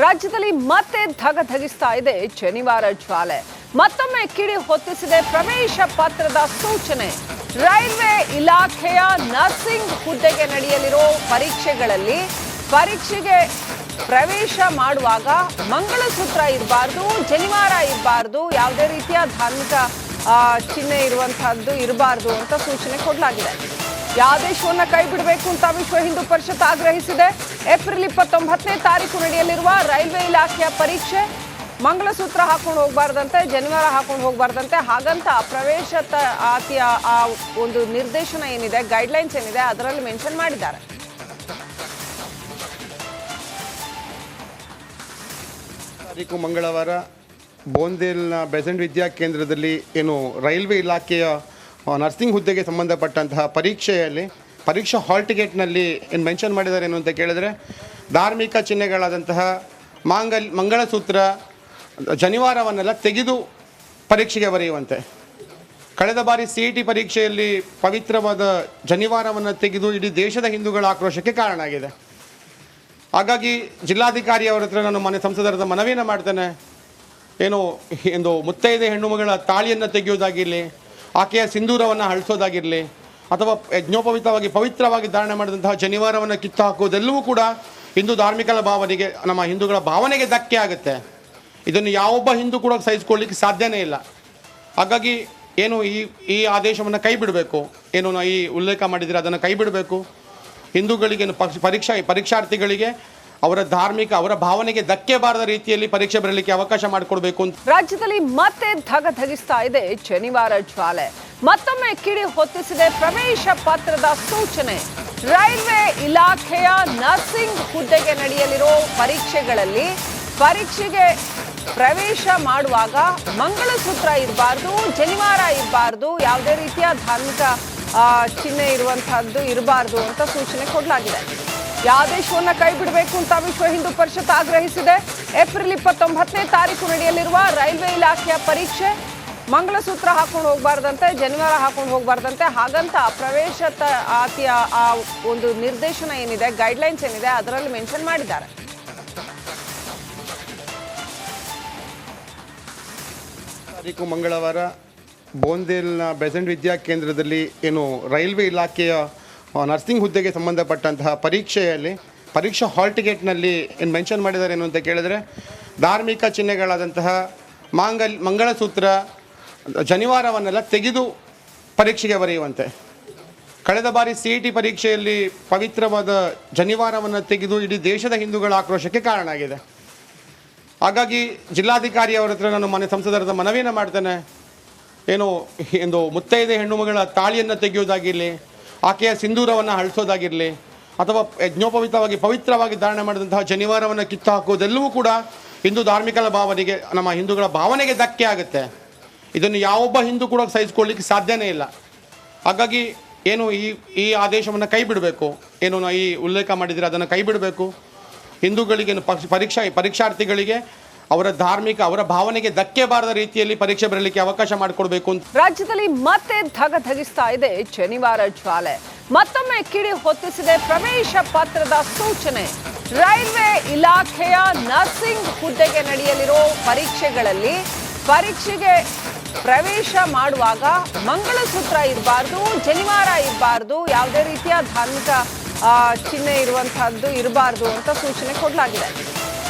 ರಾಜ್ಯದಲ್ಲಿ ಮತ್ತೆ ಧಗಧಗಿಸ್ತಾ ಇದೆ ಶನಿವಾರ ಜ್ವಾಲೆ. ಮತ್ತೊಮ್ಮೆ ಕಿಡಿ ಹೊತ್ತಿಸಿದೆ ಪ್ರವೇಶ ಪತ್ರದ ಸೂಚನೆ. ರೈಲ್ವೆ ಇಲಾಖೆಯ ನರ್ಸಿಂಗ್ ಹುದ್ದೆಗೆ ನಡೆಯಲಿರೋ ಪರೀಕ್ಷೆಗೆ ಪ್ರವೇಶ ಮಾಡುವಾಗ ಮಂಗಳಸೂತ್ರ ಇರಬಾರ್ದು, ಜನಿವಾರ ಇರಬಾರ್ದು, ಯಾವುದೇ ರೀತಿಯ ಧಾರ್ಮಿಕ ಚಿಹ್ನೆ ಇರುವಂತಹದ್ದು ಇರಬಾರ್ದು ಅಂತ ಸೂಚನೆ ಕೊಡಲಾಗಿದೆ. ಈ ಆದೇಶವನ್ನು ಕೈ ಬಿಡಬೇಕು ಅಂತ ವಿಶ್ವ ಹಿಂದೂ ಪರಿಷತ್ ಆಗ್ರಹಿಸಿದೆ. ಏಪ್ರಿಲ್ 29ನೇ ತಾರೀಕು ನಡೆಯಲಿರುವ ರೈಲ್ವೆ ಇಲಾಖೆಯ ಪರೀಕ್ಷೆ ಮಂಗಳಸೂತ್ರ ಹಾಕೊಂಡು ಹೋಗಬಾರ್ದಂತೆ, ಜನಿವಾರ ಹಾಕೊಂಡು ಹೋಗಬಾರ್ದಂತೆ. ಹಾಗಂತ ಪ್ರವೇಶ ಆ ಒಂದು ನಿರ್ದೇಶನ ಏನಿದೆ, ಗೈಡ್ಲೈನ್ಸ್ ಏನಿದೆ ಅದರಲ್ಲಿ ಮೆನ್ಷನ್ ಮಾಡಿದ್ದಾರೆ. ತಾರೀಕು ಮಂಗಳವಾರ ಬೋಂದೇಲ್ನ ಬೆಸೆಂಟ್ ವಿದ್ಯಾ ಕೇಂದ್ರದಲ್ಲಿ ಏನು ರೈಲ್ವೆ ಇಲಾಖೆಯ ನರ್ಸಿಂಗ್ ಹುದ್ದೆಗೆ ಸಂಬಂಧಪಟ್ಟಂತಹ ಪರೀಕ್ಷಾ ಹಾಲ್ ಟಿಕೆಟ್ನಲ್ಲಿ ಏನು ಮೆನ್ಷನ್ ಮಾಡಿದ್ದಾರೆ ಏನು ಅಂತ ಕೇಳಿದ್ರೆ, ಧಾರ್ಮಿಕ ಚಿಹ್ನೆಗಳಾದಂತಹ ಮಂಗಳಸೂತ್ರ, ಜನಿವಾರವನ್ನೆಲ್ಲ ತೆಗೆದು ಪರೀಕ್ಷೆಗೆ ಬರೆಯುವಂತೆ. ಕಳೆದ ಬಾರಿ CET ಪರೀಕ್ಷೆಯಲ್ಲಿ ಪವಿತ್ರವಾದ ಜನಿವಾರವನ್ನು ತೆಗೆದು ಇಡೀ ದೇಶದ ಹಿಂದೂಗಳ ಆಕ್ರೋಶಕ್ಕೆ ಕಾರಣ ಆಗಿದೆ. ಹಾಗಾಗಿ ಜಿಲ್ಲಾಧಿಕಾರಿ ಅವರ ಹತ್ರ ನಾನು ಮನೆ ಸಂಸದರದ ಮನವಿಯನ್ನು ಮಾಡ್ತೇನೆ. ಏನು ಮುತ್ತೈದೆ ಹೆಣ್ಣು ಮಗಳ ತಾಳಿಯನ್ನು ತೆಗೆಯುವುದಾಗಿರಲಿ, ಆಕೆಯ ಸಿಂಧೂರವನ್ನು ಅಳಿಸೋದಾಗಿರಲಿ, ಅಥವಾ ಯಜ್ಞೋಪವಿತವಾಗಿ ಪವಿತ್ರವಾಗಿ ಧಾರಣೆ ಮಾಡಿದಂತಹ ಜನಿವಾರವನ್ನು ಕಿತ್ತು ಹಾಕುವುದೆಲ್ಲವೂ ಕೂಡ ಹಿಂದೂ ಧಾರ್ಮಿಕ ಭಾವನೆಗೆ, ನಮ್ಮ ಹಿಂದೂಗಳ ಭಾವನೆಗೆ ಧಕ್ಕೆ ಆಗುತ್ತೆ. ಇದನ್ನು ಯಾವೊಬ್ಬ ಹಿಂದೂ ಕೂಡ ಸಹಿಸಿಕೊಳ್ಳಿಕ್ಕೆ ಸಾಧ್ಯನೇ ಇಲ್ಲ. ಹಾಗಾಗಿ ಈ ಆದೇಶವನ್ನು ಕೈ ಬಿಡಬೇಕು. ಈ ಉಲ್ಲೇಖ ಮಾಡಿದರೆ ಅದನ್ನು ಕೈ ಬಿಡಬೇಕು. ಹಿಂದೂಗಳಿಗೆ ಪರೀಕ್ಷಾರ್ಥಿಗಳಿಗೆ ಅವರ ಭಾವನೆಗೆ ಧಕ್ಕೆ ಬಾರದ ರೀತಿಯಲ್ಲಿ ಪರೀಕ್ಷೆ ಬರಲಿಕ್ಕೆ ಅವಕಾಶ ಮಾಡಿಕೊಡ್ಬೇಕು ಅಂತ. ರಾಜ್ಯದಲ್ಲಿ ಮತ್ತೆ ಧಗಧಗಿಸ್ತಾ ಇದೆ ಶನಿವಾರ ಜ್ವಾಲೆ. ಮತ್ತೊಮ್ಮೆ ಕಿಡಿ ಹೊತ್ತಿಸಿದೆ ಪ್ರವೇಶ ಪತ್ರದ ಸೂಚನೆ. ರೈಲ್ವೆ ಇಲಾಖೆಯ ನರ್ಸಿಂಗ್ ಹುದ್ದೆಗೆ ನಡೆಯಲಿರೋ ಪರೀಕ್ಷೆಗೆ ಪ್ರವೇಶ ಮಾಡುವಾಗ ಮಂಗಳಸೂತ್ರ ಇರಬಾರ್ದು, ಜನಿವಾರ ಇರಬಾರ್ದು, ಯಾವುದೇ ರೀತಿಯ ಧಾರ್ಮಿಕ ಚಿಹ್ನೆ ಇರುವಂತಹದ್ದು ಇರಬಾರ್ದು ಅಂತ ಸೂಚನೆ ಕೊಡಲಾಗಿದೆ. ಈ ಆದೇಶವನ್ನು ಕೈ ಬಿಡಬೇಕು ಅಂತ ವಿಶ್ವ ಹಿಂದೂ ಪರಿಷತ್ ಆಗ್ರಹಿಸಿದೆ. ಏಪ್ರಿಲ್ 29ನೇ ತಾರೀಕು ನಡೆಯಲಿರುವ ರೈಲ್ವೆ ಇಲಾಖೆಯ ಪರೀಕ್ಷೆ ಮಂಗಳಸೂತ್ರ ಹಾಕೊಂಡು ಹೋಗಬಾರ್ದಂತೆ, ಜನಿವಾರ ಹಾಕೊಂಡು ಹೋಗಬಾರ್ದಂತೆ. ಹಾಗಂತ ಪ್ರವೇಶ ಆ ಒಂದು ನಿರ್ದೇಶನ ಏನಿದೆ, ಗೈಡ್ಲೈನ್ಸ್ ಏನಿದೆ ಅದರಲ್ಲಿ ಮೆನ್ಷನ್ ಮಾಡಿದ್ದಾರೆ. ತಾರೀಕು ಮಂಗಳವಾರ ಬೋಂದೇಲ್ನ ಬೆಸೆಂಟ್ ವಿದ್ಯಾ ಕೇಂದ್ರದಲ್ಲಿ ಏನು ರೈಲ್ವೆ ಇಲಾಖೆಯ ನರ್ಸಿಂಗ್ ಹುದ್ದೆಗೆ ಸಂಬಂಧಪಟ್ಟಂತಹ ಪರೀಕ್ಷಾ ಹಾಲ್ ಟಿಕೆಟ್ನಲ್ಲಿ ಏನು ಮೆನ್ಷನ್ ಮಾಡಿದ್ದಾರೆ ಏನು ಅಂತ ಕೇಳಿದ್ರೆ, ಧಾರ್ಮಿಕ ಚಿಹ್ನೆಗಳಾದಂತಹ ಮಂಗಳಸೂತ್ರ, ಜನಿವಾರವನ್ನೆಲ್ಲ ತೆಗೆದು ಪರೀಕ್ಷೆಗೆ ಬರೆಯುವಂತೆ. ಕಳೆದ ಬಾರಿ CET ಪರೀಕ್ಷೆಯಲ್ಲಿ ಪವಿತ್ರವಾದ ಜನಿವಾರವನ್ನು ತೆಗೆದು ಇಡೀ ದೇಶದ ಹಿಂದೂಗಳ ಆಕ್ರೋಶಕ್ಕೆ ಕಾರಣ ಆಗಿದೆ. ಹಾಗಾಗಿ ಜಿಲ್ಲಾಧಿಕಾರಿ ಅವರ ಹತ್ರ ನಾನು ಮನೆ ಸಂಸದರದ ಮನವಿಯನ್ನು ಮಾಡ್ತೇನೆ. ಏನು ಮುತ್ತೈದೆ ಹೆಣ್ಣು ಮಗಳ ತಾಳಿಯನ್ನು ತೆಗೆಯುವುದಾಗಿರಲಿ, ಆಕೆಯ ಸಿಂಧೂರವನ್ನು ಅಳಿಸೋದಾಗಿರಲಿ, ಅಥವಾ ಯಜ್ಞೋಪವಿತವಾಗಿ ಪವಿತ್ರವಾಗಿ ಧಾರಣೆ ಮಾಡಿದಂತಹ ಜನಿವಾರವನ್ನು ಕಿತ್ತು ಹಾಕುವುದೆಲ್ಲವೂ ಕೂಡ ಹಿಂದೂ ಧಾರ್ಮಿಕ ಭಾವನೆಗೆ, ನಮ್ಮ ಹಿಂದೂಗಳ ಭಾವನೆಗೆ ಧಕ್ಕೆ ಆಗುತ್ತೆ. ಇದನ್ನು ಯಾವೊಬ್ಬ ಹಿಂದೂ ಕೂಡ ಸಹಿಸಿಕೊಳ್ಳಿಕ್ಕೆ ಸಾಧ್ಯನೇ ಇಲ್ಲ. ಹಾಗಾಗಿ ಈ ಆದೇಶವನ್ನು ಕೈ ಬಿಡಬೇಕು. ಈ ಉಲ್ಲೇಖ ಮಾಡಿದರೆ ಅದನ್ನು ಕೈ ಬಿಡಬೇಕು. ಹಿಂದೂಗಳಿಗೆ ಪರೀಕ್ಷಾರ್ಥಿಗಳಿಗೆ ಅವರ ಭಾವನೆಗೆ ಧಕ್ಕೆ ಬಾರದ ರೀತಿಯಲ್ಲಿ ಪರೀಕ್ಷೆ ಬರಲಿಕ್ಕೆ ಅವಕಾಶ ಮಾಡಿಕೊಡ್ಬೇಕು ಅಂತ. ರಾಜ್ಯದಲ್ಲಿ ಮತ್ತೆ ಧಗಧಗಿಸ್ತಾ ಇದೆ ಶನಿವಾರ ಜ್ವಾಲೆ. ಮತ್ತೊಮ್ಮೆ ಕಿಡಿ ಹೊತ್ತಿಸಿದೆ ಪ್ರವೇಶ ಪತ್ರದ ಸೂಚನೆ. ರೈಲ್ವೆ ಇಲಾಖೆಯ ನರ್ಸಿಂಗ್ ಹುದ್ದೆಗೆ ನಡೆಯಲಿರೋ ಪರೀಕ್ಷೆಗೆ ಪ್ರವೇಶ ಮಾಡುವಾಗ ಮಂಗಳಸೂತ್ರ ಇರಬಾರ್ದು, ಜನಿವಾರ ಇರಬಾರ್ದು, ಯಾವುದೇ ರೀತಿಯ ಧಾರ್ಮಿಕ ಚಿಹ್ನೆ ಇರುವಂತಹದ್ದು ಇರಬಾರ್ದು ಅಂತ ಸೂಚನೆ ಕೊಡಲಾಗಿದೆ.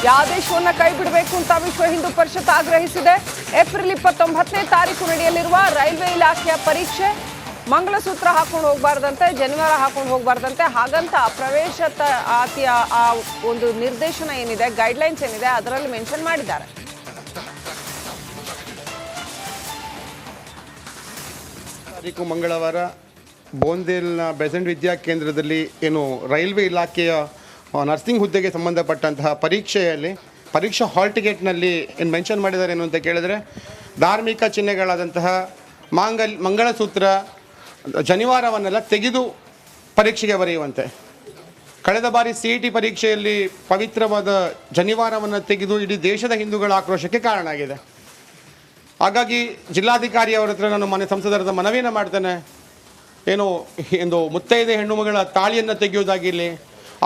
ಈ ಆದೇಶವನ್ನು ಕೈ ಬಿಡಬೇಕು ಅಂತ ವಿಶ್ವ ಹಿಂದೂ ಪರಿಷತ್ ಆಗ್ರಹಿಸಿದೆ. ಏಪ್ರಿಲ್ 29ನೇ ತಾರೀಕು ನಡೆಯಲಿರುವ ರೈಲ್ವೆ ಇಲಾಖೆಯ ಪರೀಕ್ಷೆ ಮಂಗಳಸೂತ್ರ ಹಾಕೊಂಡು ಹೋಗಬಾರ್ದಂತೆ, ಜನಿವಾರ ಹಾಕೊಂಡು ಹೋಗಬಾರ್ದಂತೆ. ಹಾಗಂತ ಪ್ರವೇಶ ಆ ಒಂದು ನಿರ್ದೇಶನ ಏನಿದೆ, ಗೈಡ್ಲೈನ್ಸ್ ಏನಿದೆ ಅದರಲ್ಲಿ ಮೆನ್ಷನ್ ಮಾಡಿದ್ದಾರೆ. ತಾರೀಕು ಮಂಗಳವಾರ ಬೋಂದೇಲ್ನ ಬೆಸೆಂಟ್ ವಿದ್ಯಾ ಕೇಂದ್ರದಲ್ಲಿ ಏನು ರೈಲ್ವೆ ಇಲಾಖೆಯ ನರ್ಸಿಂಗ್ ಹುದ್ದೆಗೆ ಸಂಬಂಧಪಟ್ಟಂತಹ ಪರೀಕ್ಷಾ ಹಾಲ್ ಟಿಕೆಟ್ನಲ್ಲಿ ಏನು ಮೆನ್ಷನ್ ಮಾಡಿದ್ದಾರೆ ಏನು ಅಂತ ಕೇಳಿದ್ರೆ, ಧಾರ್ಮಿಕ ಚಿಹ್ನೆಗಳಾದಂತಹ ಮಂಗಳಸೂತ್ರ, ಜನಿವಾರವನ್ನೆಲ್ಲ ತೆಗೆದು ಪರೀಕ್ಷೆಗೆ ಬರೆಯುವಂತೆ. ಕಳೆದ ಬಾರಿ CET ಪರೀಕ್ಷೆಯಲ್ಲಿ ಪವಿತ್ರವಾದ ಜನಿವಾರವನ್ನು ತೆಗೆದು ಇಡೀ ದೇಶದ ಹಿಂದೂಗಳ ಆಕ್ರೋಶಕ್ಕೆ ಕಾರಣ ಆಗಿದೆ. ಹಾಗಾಗಿ ಜಿಲ್ಲಾಧಿಕಾರಿ ಅವರ ಹತ್ರ ನಾನು ಮನೆ ಸಂಸದರದ ಮನವಿಯನ್ನು ಮಾಡ್ತೇನೆ. ಮುತ್ತೈದೆ ಹೆಣ್ಣು ಮಗಳ ತಾಳಿಯನ್ನು ತೆಗೆಯುವುದಾಗಿರಲಿ,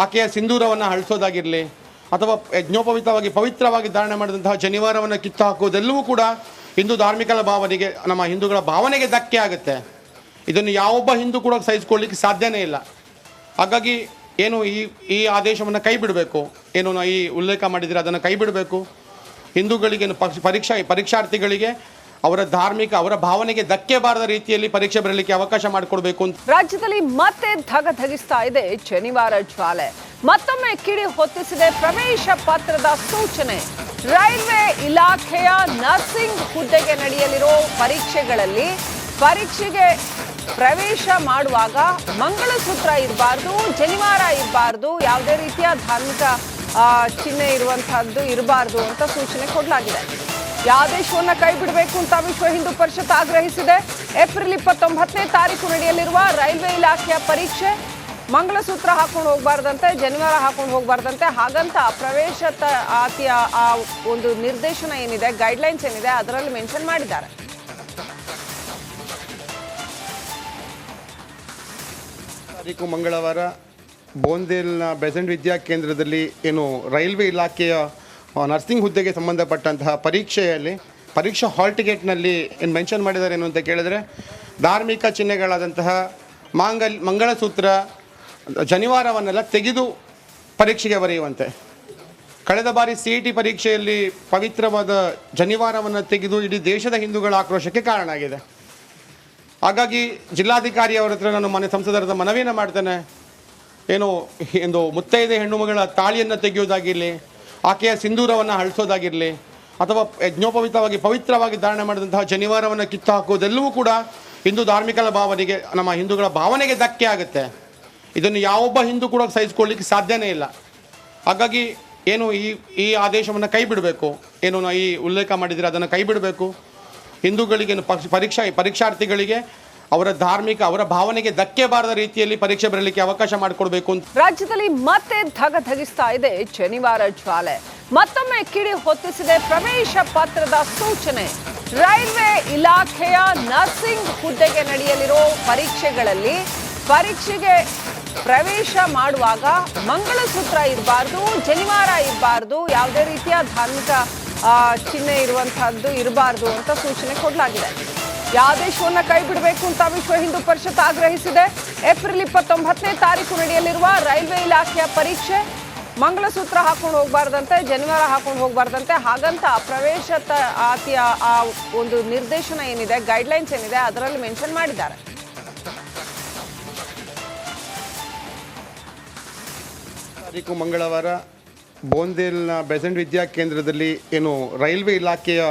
ಆಕೆಯ ಸಿಂಧೂರವನ್ನು ಅಳಿಸೋದಾಗಿರಲಿ, ಅಥವಾ ಯಜ್ಞೋಪವಿತವಾಗಿ ಪವಿತ್ರವಾಗಿ ಧಾರಣೆ ಮಾಡಿದಂತಹ ಜನಿವಾರವನ್ನು ಕಿತ್ತು ಹಾಕುವುದೆಲ್ಲವೂ ಕೂಡ ಹಿಂದೂ ಧಾರ್ಮಿಕರ ಭಾವನೆಗೆ, ನಮ್ಮ ಹಿಂದೂಗಳ ಭಾವನೆಗೆ ಧಕ್ಕೆ ಆಗುತ್ತೆ. ಇದನ್ನು ಯಾವೊಬ್ಬ ಹಿಂದೂ ಕೂಡ ಸಹಿಸಿಕೊಳ್ಳಿಕ್ಕೆ ಸಾಧ್ಯನೇ ಇಲ್ಲ. ಹಾಗಾಗಿ ಏನು ಈ ಆದೇಶವನ್ನು ಕೈ ಬಿಡಬೇಕು, ಏನು ಈ ಉಲ್ಲೇಖ ಮಾಡಿದರೆ ಅದನ್ನು ಕೈ ಬಿಡಬೇಕು. ಹಿಂದೂಗಳಿಗೆ ಪರೀಕ್ಷಾರ್ಥಿಗಳಿಗೆ ಅವರ ಧಾರ್ಮಿಕ, ಅವರ ಭಾವನೆಗೆ ಧಕ್ಕೆ ಬಾರದ ರೀತಿಯಲ್ಲಿ ಪರೀಕ್ಷೆ ಬರಲಿಕ್ಕೆ ಅವಕಾಶ ಮಾಡಿಕೊಡ್ಬೇಕು ಅಂತ. ರಾಜ್ಯದಲ್ಲಿ ಮತ್ತೆ ಧಗಧಗಿಸ್ತಾ ಇದೆ ಶನಿವಾರ ಜ್ವಾಲೆ. ಮತ್ತೊಮ್ಮೆ ಕಿಡಿ ಹೊತ್ತಿಸಿದೆ ಪ್ರವೇಶ ಪತ್ರದ ಸೂಚನೆ. ರೈಲ್ವೆ ಇಲಾಖೆಯ ನರ್ಸಿಂಗ್ ಹುದ್ದೆಗೆ ನಡೆಯಲಿರೋ ಪರೀಕ್ಷೆಗೆ ಪ್ರವೇಶ ಮಾಡುವಾಗ ಮಂಗಳಸೂತ್ರ ಇರಬಾರ್ದು, ಜನಿವಾರ ಇರಬಾರ್ದು, ಯಾವುದೇ ರೀತಿಯ ಧಾರ್ಮಿಕ ಚಿಹ್ನೆ ಇರುವಂತಹದ್ದು ಇರಬಾರ್ದು ಅಂತ ಸೂಚನೆ ಕೊಡಲಾಗಿದೆ. ಈ ಆದೇಶವನ್ನು ಕೈ ಬಿಡಬೇಕು ಅಂತ ವಿಶ್ವ ಹಿಂದೂ ಪರಿಷತ್ ಆಗ್ರಹಿಸಿದೆ. ಏಪ್ರಿಲ್ 29ನೇ ತಾರೀಕು ನಡೆಯಲಿರುವ ರೈಲ್ವೆ ಇಲಾಖೆಯ ಪರೀಕ್ಷೆ ಮಂಗಳಸೂತ್ರ ಹಾಕೊಂಡು ಹೋಗಬಾರ್ದಂತೆ, ಜನಿವಾರ ಹಾಕೊಂಡು ಹೋಗಬಾರ್ದಂತೆ. ಹಾಗಂತ ಪ್ರವೇಶ ಆತಿಯ ಆ ಒಂದು ನಿರ್ದೇಶನ ಏನಿದೆ, ಗೈಡ್ಲೈನ್ಸ್ ಏನಿದೆ, ಅದರಲ್ಲಿ ಮೆನ್ಷನ್ ಮಾಡಿದ್ದಾರೆ. ತಾರೀಕು ಮಂಗಳವಾರ ಬೋಂದೇಲ್ನ ಬೆಸೆಂಟ್ ವಿದ್ಯಾ ಕೇಂದ್ರದಲ್ಲಿ ಏನು ರೈಲ್ವೆ ಇಲಾಖೆಯ ನರ್ಸಿಂಗ್ ಹುದ್ದೆಗೆ ಸಂಬಂಧಪಟ್ಟಂತಹ ಪರೀಕ್ಷಾ ಹಾಲ್ ಟಿಕೆಟ್ನಲ್ಲಿ ಏನು ಮೆನ್ಷನ್ ಮಾಡಿದ್ದಾರೆ ಏನು ಅಂತ ಕೇಳಿದರೆ, ಧಾರ್ಮಿಕ ಚಿಹ್ನೆಗಳಾದಂತಹ ಮಂಗಳಸೂತ್ರ, ಜನಿವಾರವನ್ನೆಲ್ಲ ತೆಗೆದು ಪರೀಕ್ಷೆಗೆ ಬರೆಯುವಂತೆ. ಕಳೆದ ಬಾರಿ CET ಪರೀಕ್ಷೆಯಲ್ಲಿ ಪವಿತ್ರವಾದ ಜನಿವಾರವನ್ನು ತೆಗೆದು ಇಡೀ ದೇಶದ ಹಿಂದೂಗಳ ಆಕ್ರೋಶಕ್ಕೆ ಕಾರಣ ಆಗಿದೆ. ಹಾಗಾಗಿ ಜಿಲ್ಲಾಧಿಕಾರಿ ಅವರ ಹತ್ರ ನಾನು ಮನೆ ಸಂಸದರ ಮನವಿಯನ್ನು ಮಾಡ್ತೇನೆ. ಏನು ಮುತ್ತೈದೆ ಹೆಣ್ಣು ಮಗಳ ತಾಳಿಯನ್ನು ತೆಗೆಯುವುದಾಗಿರಲಿ, ಆಕೆಯ ಸಿಂಧೂರವನ್ನು ಅಳಿಸೋದಾಗಿರಲಿ, ಅಥವಾ ಯಜ್ಞೋಪವಿತವಾಗಿ ಪವಿತ್ರವಾಗಿ ಧಾರಣೆ ಮಾಡಿದಂತಹ ಜನಿವಾರವನ್ನು ಕಿತ್ತು ಹಾಕುವುದೆಲ್ಲವೂ ಕೂಡ ಹಿಂದೂ ಧಾರ್ಮಿಕರ ಭಾವನೆಗೆ, ನಮ್ಮ ಹಿಂದೂಗಳ ಭಾವನೆಗೆ ಧಕ್ಕೆ ಆಗುತ್ತೆ. ಇದನ್ನು ಯಾವೊಬ್ಬ ಹಿಂದೂ ಕೂಡ ಸಹಿಸಿಕೊಳ್ಳಿಕ್ಕೆ ಸಾಧ್ಯನೇ ಇಲ್ಲ. ಹಾಗಾಗಿ ಏನು ಈ ಆದೇಶವನ್ನು ಕೈ ಬಿಡಬೇಕು, ಏನು ಈ ಉಲ್ಲೇಖ ಮಾಡಿದರೆ ಅದನ್ನು ಕೈ ಬಿಡಬೇಕು. ಹಿಂದೂಗಳಿಗೆ ಪರೀಕ್ಷಾರ್ಥಿಗಳಿಗೆ ಅವರ ಧಾರ್ಮಿಕ, ಅವರ ಭಾವನೆಗೆ ಧಕ್ಕೆ ಬಾರದ ರೀತಿಯಲ್ಲಿ ಪರೀಕ್ಷೆ ಬರಲಿಕ್ಕೆ ಅವಕಾಶ ಮಾಡಿಕೊಡ್ಬೇಕು ಅಂತ. ರಾಜ್ಯದಲ್ಲಿ ಮತ್ತೆ ಧಗಧಗಿಸ್ತಾ ಇದೆ ಶನಿವಾರ ಜ್ವಾಲೆ. ಮತ್ತೊಮ್ಮೆ ಕಿಡಿ ಹೊತ್ತಿಸಿದೆ ಪ್ರವೇಶ ಪತ್ರದ ಸೂಚನೆ. ರೈಲ್ವೆ ಇಲಾಖೆಯ ನರ್ಸಿಂಗ್ ಹುದ್ದೆಗೆ ನಡೆಯಲಿರೋ ಪರೀಕ್ಷೆಗೆ ಪ್ರವೇಶ ಮಾಡುವಾಗ ಮಂಗಳಸೂತ್ರ ಇರಬಾರ್ದು, ಜನಿವಾರ ಇರಬಾರ್ದು, ಯಾವುದೇ ರೀತಿಯ ಧಾರ್ಮಿಕ ಚಿಹ್ನೆ ಇರುವಂತಹದ್ದು ಇರಬಾರ್ದು ಅಂತ ಸೂಚನೆ ಕೊಡಲಾಗಿದೆ. ಈ ಆದೇಶವನ್ನು ಕೈ ಬಿಡಬೇಕು ಅಂತ ವಿಶ್ವ ಹಿಂದೂ ಪರಿಷತ್ ಆಗ್ರಹಿಸಿದೆ. ಏಪ್ರಿಲ್ 29ನೇ ತಾರೀಕು ನಡೆಯಲಿರುವ ರೈಲ್ವೆ ಇಲಾಖೆಯ ಪರೀಕ್ಷೆ ಮಂಗಳಸೂತ್ರ ಹಾಕೊಂಡು ಹೋಗಬಾರ್ದಂತೆ, ಜನಿವಾರ ಹಾಕೊಂಡು ಹೋಗಬಾರ್ದಂತೆ. ಹಾಗಂತ ಪ್ರವೇಶ ಆತಿಯ ಆ ಒಂದು ನಿರ್ದೇಶನ ಏನಿದೆ, ಗೈಡ್ಲೈನ್ಸ್ ಏನಿದೆ, ಅದರಲ್ಲಿ ಮೆನ್ಷನ್ ಮಾಡಿದ್ದಾರೆ. ತಾರೀಕು ಮಂಗಳವಾರ ಬೋಂದೇಲ್ನ ಬೆಸೆಂಟ್ ವಿದ್ಯಾ ಕೇಂದ್ರದಲ್ಲಿ ಏನು ರೈಲ್ವೆ ಇಲಾಖೆಯ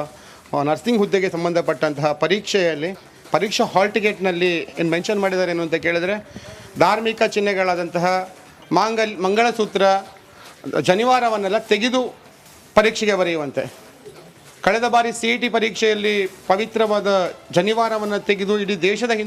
ನರ್ಸಿಂಗ್ ಹುದ್ದೆಗೆ ಸಂಬಂಧಪಟ್ಟಂತಹ ಪರೀಕ್ಷಾ ಹಾಲ್ ಟಿಕೆಟ್ನಲ್ಲಿ ಏನು ಮೆನ್ಷನ್ ಮಾಡಿದ್ದಾರೆ ಏನು ಅಂತ ಕೇಳಿದರೆ, ಧಾರ್ಮಿಕ ಚಿಹ್ನೆಗಳಾದಂತಹ ಮಂಗಳಸೂತ್ರ, ಜನಿವಾರವನ್ನೆಲ್ಲ ತೆಗೆದು ಪರೀಕ್ಷೆಗೆ ಬರೆಯುವಂತೆ. ಕಳೆದ ಬಾರಿ CET ಪರೀಕ್ಷೆಯಲ್ಲಿ ಪವಿತ್ರವಾದ ಜನಿವಾರವನ್ನು ತೆಗೆದು ಇಡೀ ದೇಶದ ಹಿಂದೂ